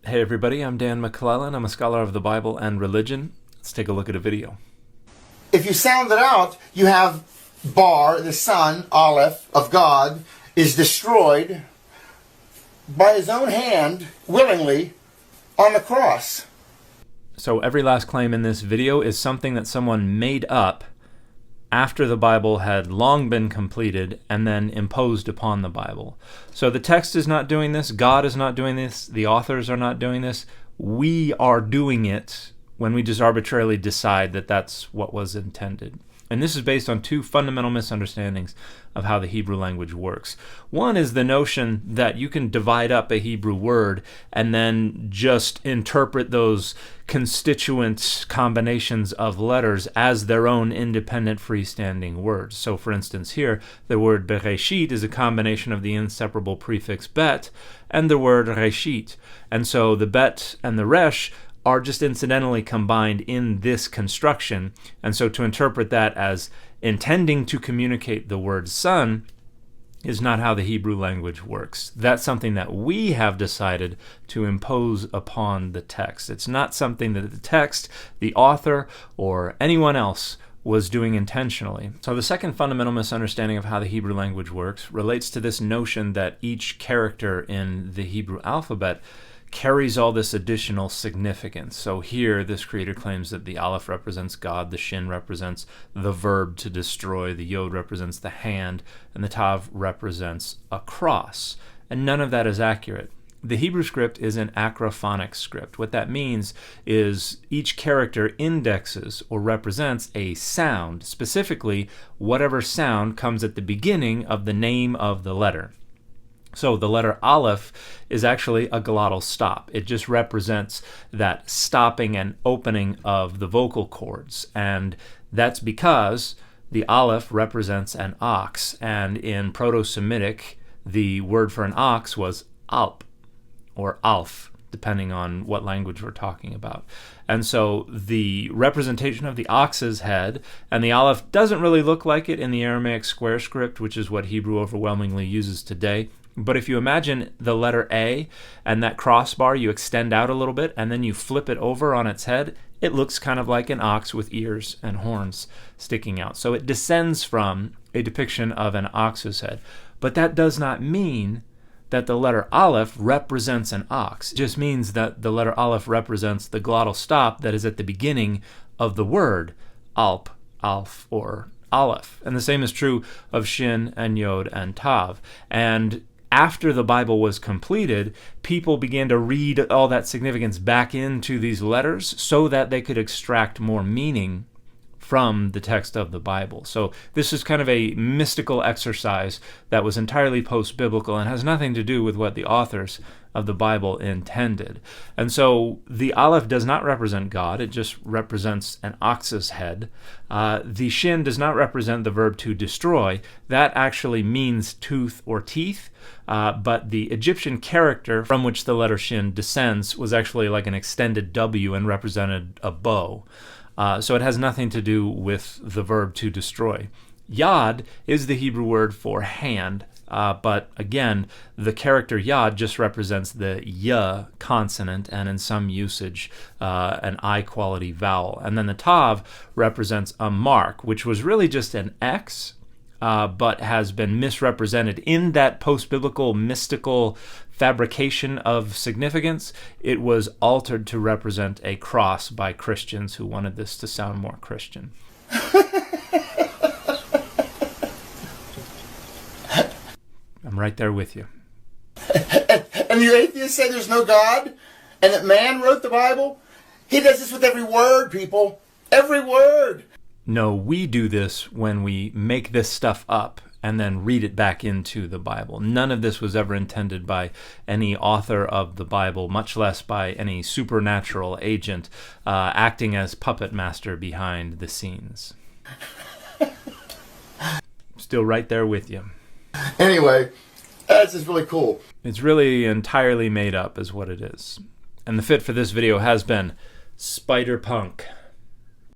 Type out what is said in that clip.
Hey everybody, I'm Dan McClellan. I'm a scholar of the Bible and religion. Let's take a look at a video. If you sound it out, you have Bar, the son, Aleph, of God, is destroyed by his own hand, willingly, on the cross. So every last claim in this video is something that someone made up after the Bible had long been completed and then imposed upon the Bible. So the text is not doing this, God is not doing this, the authors are not doing this. We are doing it when we just arbitrarily decide that that's what was intended. And this is based on two fundamental misunderstandings of how the Hebrew language works. One is the notion that you can divide up a Hebrew word and then just interpret those constituent combinations of letters as their own independent freestanding words. So for instance here, the word Bereshit is a combination of the inseparable prefix bet and the word Reshit. And so the bet and the resh are just incidentally combined in this construction. And so to interpret that as intending to communicate the word son is not how the Hebrew language works. That's something that we have decided to impose upon the text. It's not something that the text, the author, or anyone else was doing intentionally. So the second fundamental misunderstanding of how the Hebrew language works relates to this notion that each character in the Hebrew alphabet carries all this additional significance. So here, this creator claims that the Aleph represents God, the Shin represents the verb to destroy, the Yod represents the hand, and the Tav represents a cross. And none of that is accurate. The Hebrew script is an acrophonic script. What that means is each character indexes or represents a sound, specifically whatever sound comes at the beginning of the name of the letter. So the letter Aleph is actually a glottal stop. It just represents that stopping and opening of the vocal cords. And that's because the Aleph represents an ox. And in Proto-Semitic, the word for an ox was alp or alf, depending on what language we're talking about. And so the representation of the ox's head, and the Aleph doesn't really look like it in the Aramaic square script, which is what Hebrew overwhelmingly uses today. But if you imagine the letter A and that crossbar, you extend out a little bit and then you flip it over on its head, it looks kind of like an ox with ears and horns sticking out. So it descends from a depiction of an ox's head. But that does not mean that the letter Aleph represents an ox. It just means that the letter Aleph represents the glottal stop that is at the beginning of the word alp, alf, or Aleph. And the same is true of Shin and Yod and Tav. And after the Bible was completed, people began to read all that significance back into these letters so that they could extract more meaning from the text of the Bible. So this is kind of a mystical exercise that was entirely post-biblical and has nothing to do with what the authors of the Bible intended. And so the Aleph does not represent God, it just represents an ox's head. The Shin does not represent the verb to destroy. That actually means tooth or teeth, but the Egyptian character from which the letter Shin descends was actually like an extended W and represented a bow. So it has nothing to do with the verb to destroy. Yod is the Hebrew word for hand, but again, the character Yod just represents the Y consonant and in some usage an I quality vowel. And then the Tav represents a mark, which was really just an X, but has been misrepresented in that post-biblical mystical fabrication of significance. It was altered to represent a cross by Christians who wanted this to sound more Christian. I'm right there with you. And the atheists say there's no God and that man wrote the Bible? He does this with every word, people. Every word. No, we do this when we make this stuff up and then read it back into the Bible. None of this was ever intended by any author of the Bible, much less by any supernatural agent acting as puppet master behind the scenes. Still right there with you. Anyway, that's just really cool. It's really entirely made up is what it is. And the fit for this video has been Spider Punk.